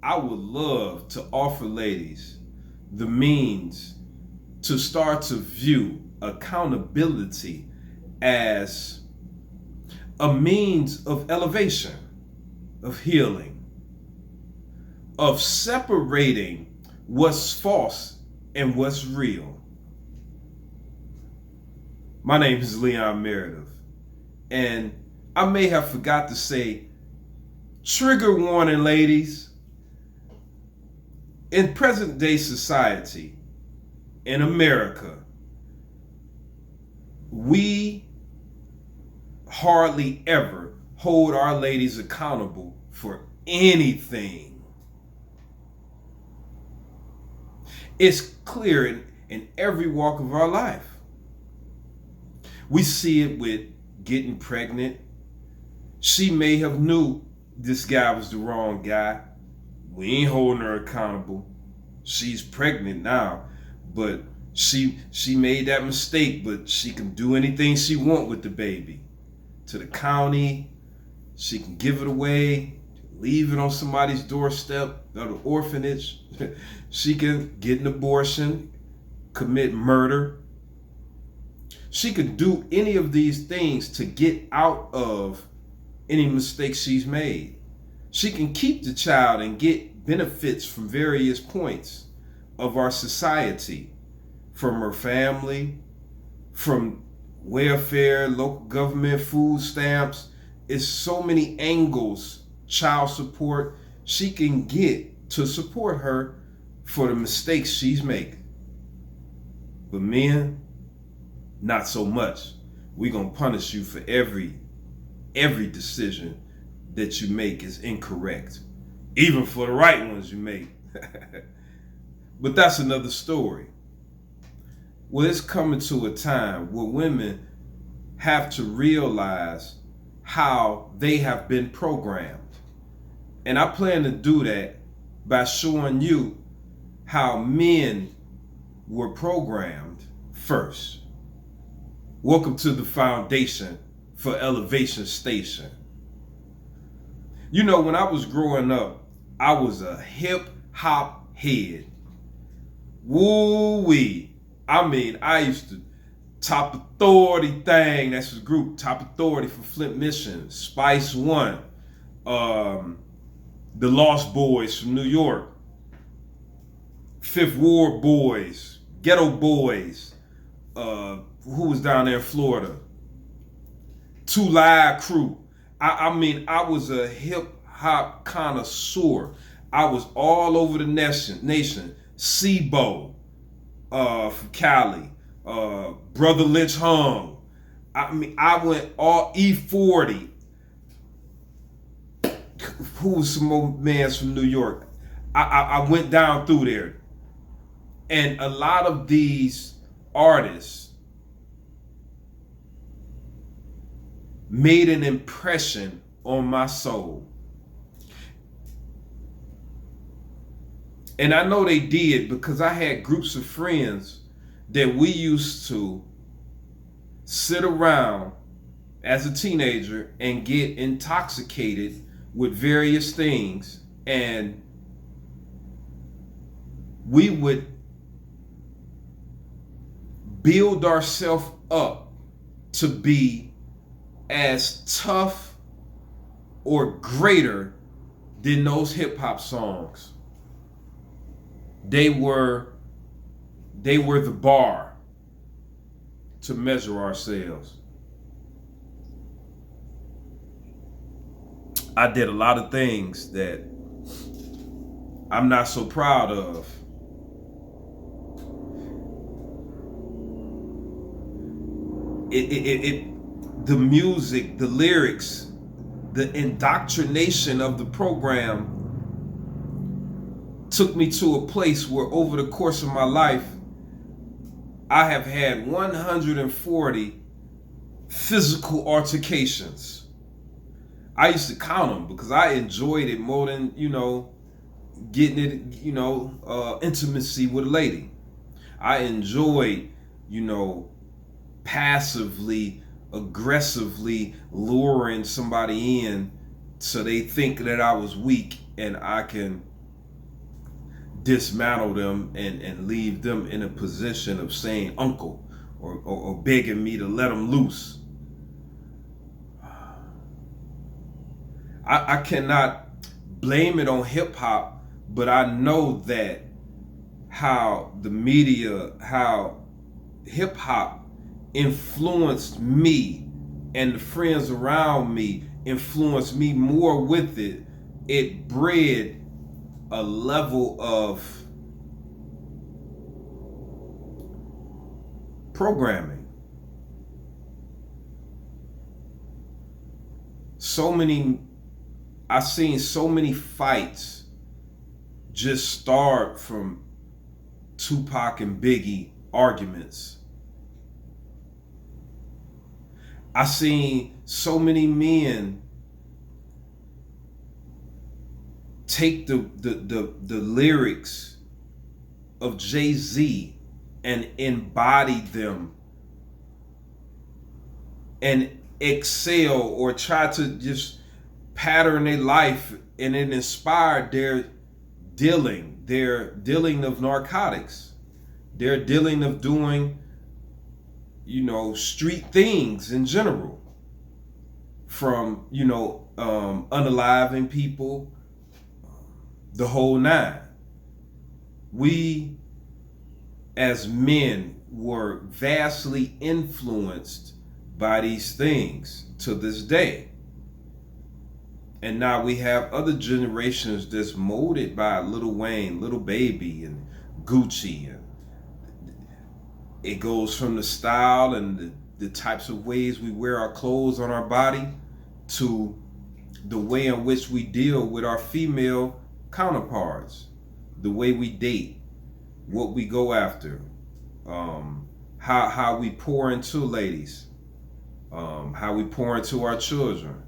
I would love to offer ladies the means to start to view accountability as a means of elevation, of healing, of separating what's false and what's real. My name is Leon Meredith, and I may have forgot to say, trigger warning, ladies. In present day society, in America, we hardly ever hold our ladies accountable for anything. It's clear in every walk of our life. We see it with getting pregnant. She may have knew this guy was the wrong guy. We ain't holding her accountable. She's pregnant now, but she made that mistake, but she can do anything she want with the baby. To the county, she can give it away, leave it on somebody's doorstep, or the orphanage. She can get an abortion, commit murder. She could do any of these things to get out of any mistakes she's made. She can keep the child and get benefits from various points of our society, from her family, from welfare, local government, food stamps. It's so many angles, child support, she can get to support her for the mistakes she's making. But men, not so much. We're gonna punish you for every decision that you make is incorrect, even for the right ones you make. But that's another story. Well, it's coming to a time where women have to realize how they have been programmed. And I plan to do that by showing you how men were programmed first. Welcome to the Foundation for Elevation Station. You know, when I was growing up, I was a hip hop head. Woo-wee. I mean, I used to Top Authority thing, that's his group, Top Authority for Flint, Michigan, Spice One, the Lost Boys from New York, Fifth Ward Boys, Ghetto Boys, who was down there in Florida, Two Live Crew. I mean, I was a hip hop connoisseur. I was all over the nation. SIBO from Cali, Brother Lynch Hung. I mean, I went all E40. Who was some more mans from New York? I went down through there. And a lot of these artists made an impression on my soul. And I know they did because I had groups of friends that we used to sit around as a teenager and get intoxicated with various things, and we would build ourselves up to be as tough or greater than those hip hop songs. They were the bar to measure ourselves. I did a lot of things that I'm not so proud of. The music, the lyrics, the indoctrination of the program took me to a place where over the course of my life, I have had 140 physical altercations. I used to count them because I enjoyed it more than, getting it, intimacy with a lady. I enjoyed, passively, aggressively luring somebody in so they think that I was weak and I can dismantle them and leave them in a position of saying uncle or begging me to let them loose. I cannot blame it on hip hop, but I know that how the media, how hip hop influenced me and the friends around me influenced me more with it. It bred a level of programming. I've seen so many fights just start from Tupac and Biggie arguments. I seen so many men take the lyrics of Jay-Z and embody them and excel or try to just pattern their life, and it inspired their dealing of narcotics, their dealing of doing, street things in general, from, unaliving people, the whole nine. We as men were vastly influenced by these things to this day. And now we have other generations that's molded by Lil Wayne, Lil Baby, and Gucci. And it goes from the style and the types of ways we wear our clothes on our body to the way in which we deal with our female counterparts, the way we date, what we go after, how we pour into ladies, how we pour into our children.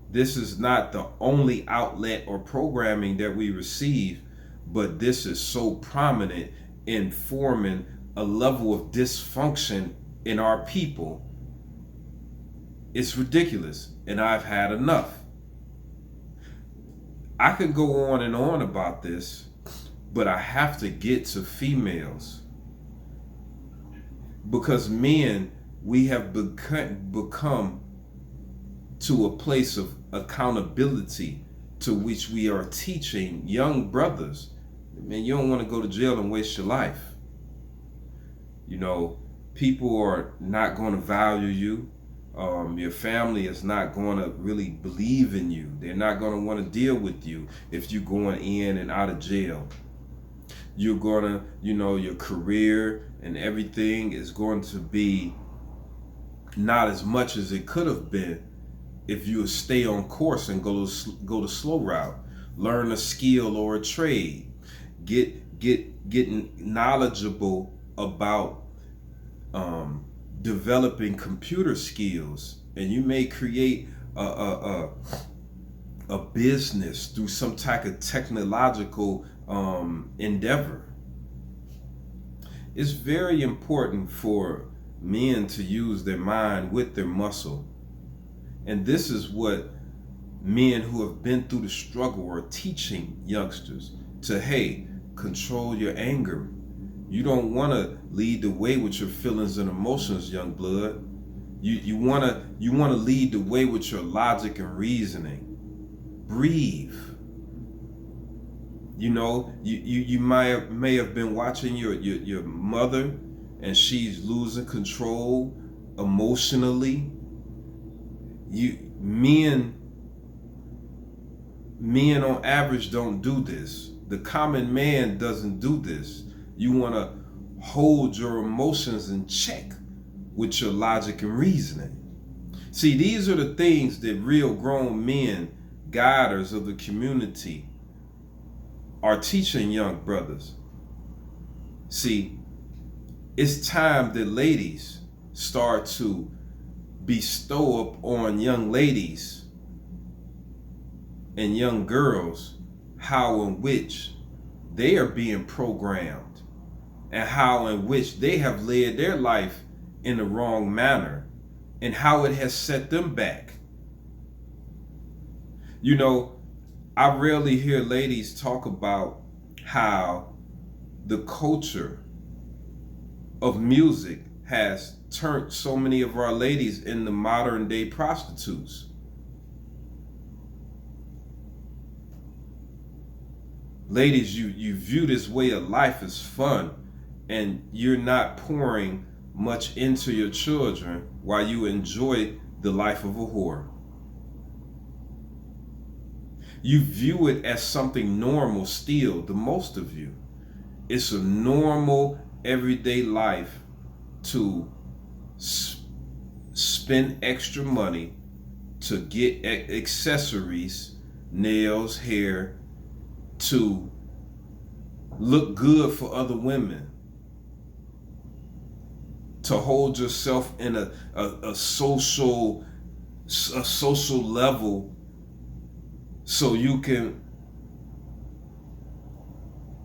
This is not the only outlet or programming that we receive, but this is so prominent in forming a level of dysfunction in our people. It's ridiculous, and I've had enough. I could go on and on about this, but I have to get to females. Because men, we have become to a place of accountability to which we are teaching young brothers. Man, you don't want to go to jail and waste your life. People are not going to value you. Your family is not going to really believe in you. They're not going to want to deal with you if you're going in and out of jail. You're going to, your career and everything is going to be not as much as it could have been if you would stay on course and go the slow route, learn a skill or a trade, getting knowledgeable about developing computer skills, and you may create a business through some type of technological endeavor. It's very important for men to use their mind with their muscle. And this is what men who have been through the struggle are teaching youngsters to, hey, control your anger. You don't want to lead the way with your feelings and emotions, young blood. You want to lead the way with your logic and reasoning. Breathe. You may have been watching your mother, and she's losing control emotionally. Men on average don't do this. The common man doesn't do this. You want to hold your emotions in check with your logic and reasoning. See, these are the things that real grown men, guiders of the community, are teaching young brothers. See, it's time that ladies start to bestow up on young ladies and young girls how in which they are being programmed and how in which they have led their life in the wrong manner and how it has set them back. I rarely hear ladies talk about how the culture of music has turned so many of our ladies into modern day prostitutes. Ladies, you view this way of life as fun, and you're not pouring much into your children while you enjoy the life of a whore. You view it as something normal still, the most of you. It's a normal, everyday life to spend extra money to get accessories, nails, hair, to look good for other women, to hold yourself in a social level so you can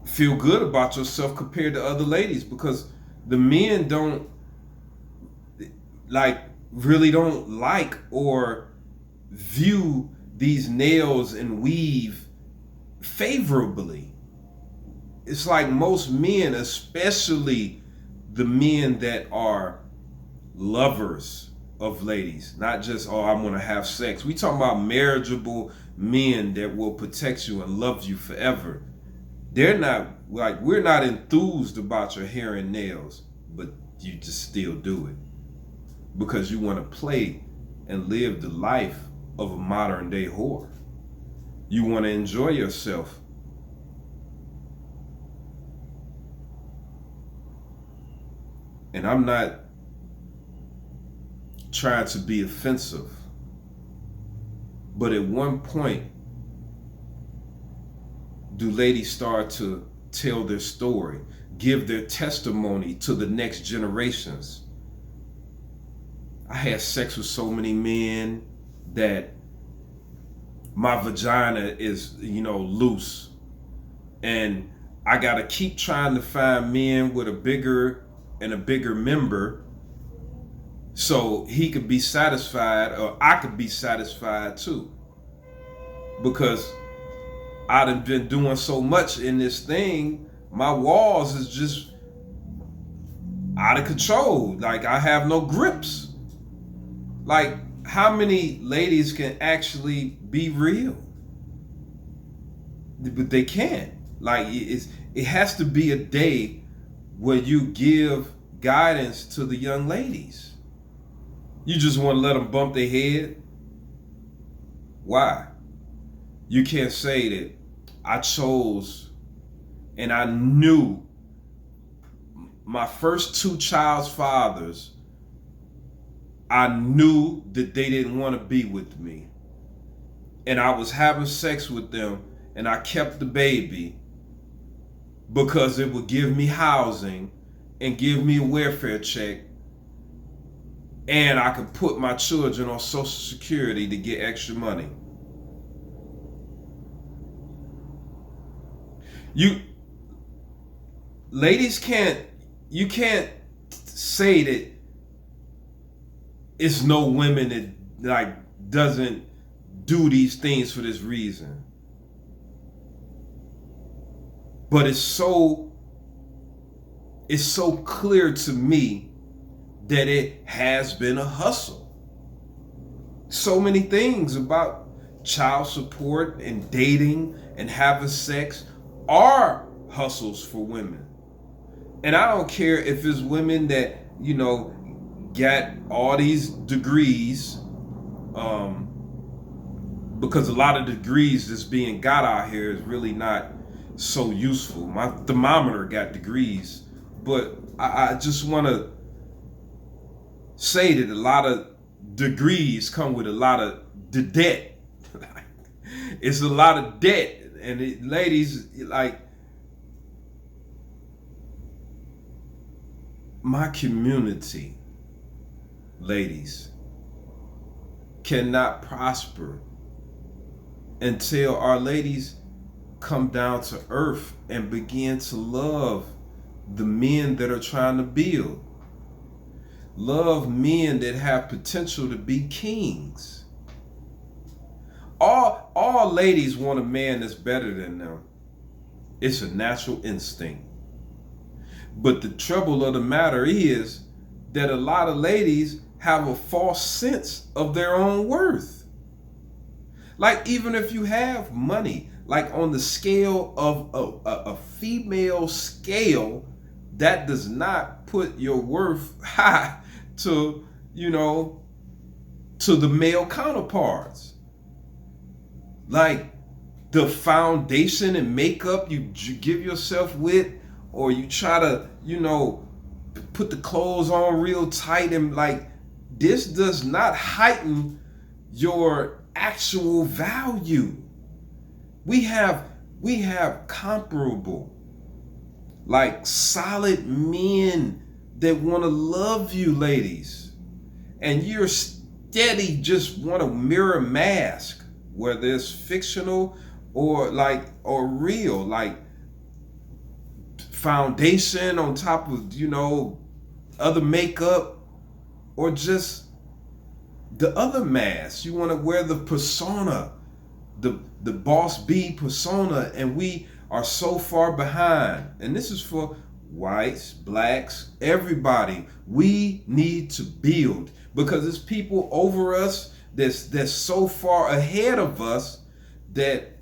feel good about yourself compared to other ladies, because the men don't really don't like or view these nails and weave favorably. It's like most men, especially the men that are lovers of ladies, not just, oh, I want to have sex. We talking about marriageable men that will protect you and love you forever. They're not like, we're not enthused about your hair and nails, but you just still do it because you want to play and live the life of a modern day whore. You want to enjoy yourself. And I'm not trying to be offensive, but at one point, do ladies start to tell their story, give their testimony to the next generations? I had sex with so many men that my vagina is, loose. And I gotta keep trying to find men with a bigger member so he could be satisfied, or I could be satisfied too. Because I've been doing so much in this thing, my walls is just out of control. Like, I have no grips. Like, how many ladies can actually be real? But they can't. Like, it has to be a day where you give guidance to the young ladies. You just want to let them bump their head? Why? You can't say that I chose and I knew my first two child's fathers, I knew that they didn't want to be with me. And I was having sex with them and I kept the baby because it would give me housing and give me a welfare check, and I could put my children on Social Security to get extra money. Ladies you can't say that it's no women that doesn't do these things for this reason. But it's so clear to me that it has been a hustle. So many things about child support and dating and having sex are hustles for women. And I don't care if it's women that, got all these degrees, because a lot of degrees that's being got out here is really not so useful. My thermometer got degrees, but I just want to say that a lot of degrees come with a lot of debt. It's a lot of debt, and ladies, like, my community, ladies, cannot prosper until our ladies come down to earth and begin to love the men that are trying to build. Love men that have potential to be kings. All ladies want a man that's better than them. It's a natural instinct. But the trouble of the matter is that a lot of ladies have a false sense of their own worth. Like, even if you have money, like on the scale of a female scale, that does not put your worth high to, to the male counterparts. Like the foundation and makeup you give yourself with, or you try to, put the clothes on real tight, and like, this does not heighten your actual value. We have comparable, like, solid men that want to love you, ladies, and you're steady just want to mirror mask, whether it's fictional or real, like foundation on top of other makeup, or just the other mask. You want to wear the persona, the boss B persona, and we are so far behind. And this is for whites, blacks, everybody. We need to build, because there's people over us that's so far ahead of us that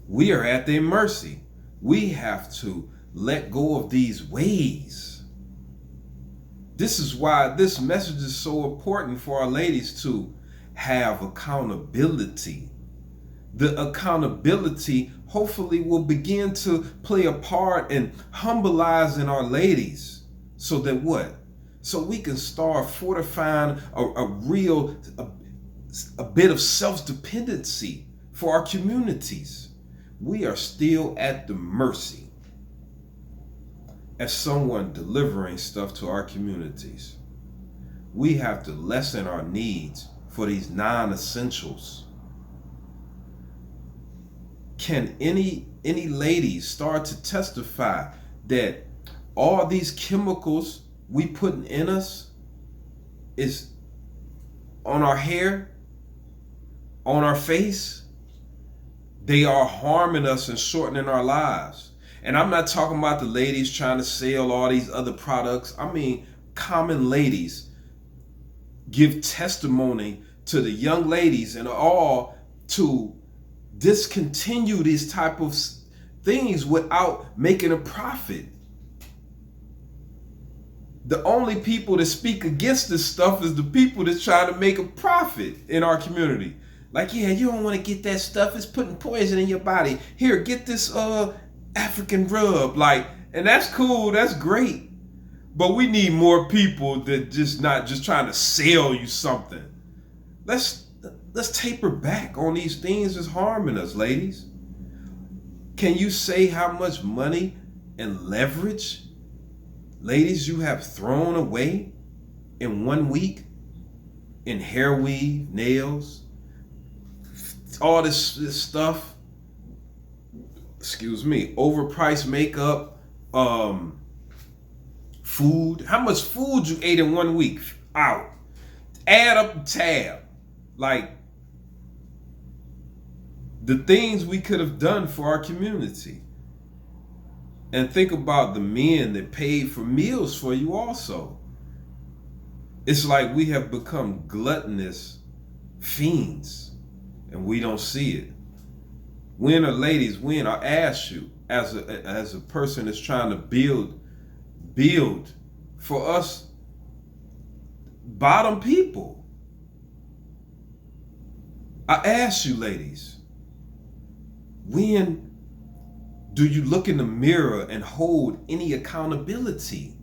we are at their mercy. We have to let go of these ways. This is why this message is so important for our ladies to have accountability. The accountability hopefully will begin to play a part in humbling our ladies, so that what? So we can start fortifying a bit of self-dependency for our communities. We are still at the mercy as someone delivering stuff to our communities. We have to lessen our needs for these non-essentials. Can any ladies start to testify that all these chemicals we putting in us is on our hair, on our face? They are harming us and shortening our lives. And I'm not talking about the ladies trying to sell all these other products. I mean, common ladies give testimony to the young ladies and all to discontinue these type of things without making a profit. The only people that speak against this stuff is the people that's trying to make a profit in our community. Like, yeah, you don't want to get that stuff. It's putting poison in your body. Here, get this African rub. Like, and that's cool. That's great. But we need more people that just not just trying to sell you something. Let's taper back on these things that's harming us, ladies. Can you say how much money and leverage, ladies, you have thrown away in 1 week in hair weave, nails, all this stuff? Excuse me, overpriced makeup, food. How much food you ate in 1 week? Out. Add up the tab. Like, the things we could have done for our community. And think about the men that paid for meals for you also. It's like we have become gluttonous fiends and we don't see it. When are ladies, when I ask you as a person that's trying to build for us bottom people, I ask you, ladies, when do you look in the mirror and hold any accountability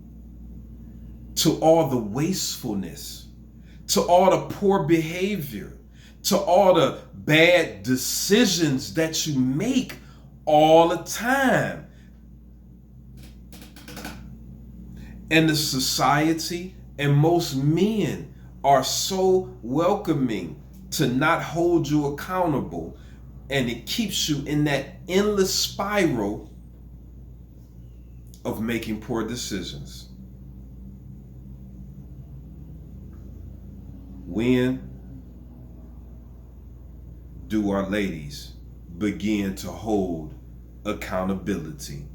to all the wastefulness, to all the poor behavior, to all the bad decisions that you make all the time? And the society and most men are so welcoming to not hold you accountable, and it keeps you in that endless spiral of making poor decisions. When do our ladies begin to hold accountability.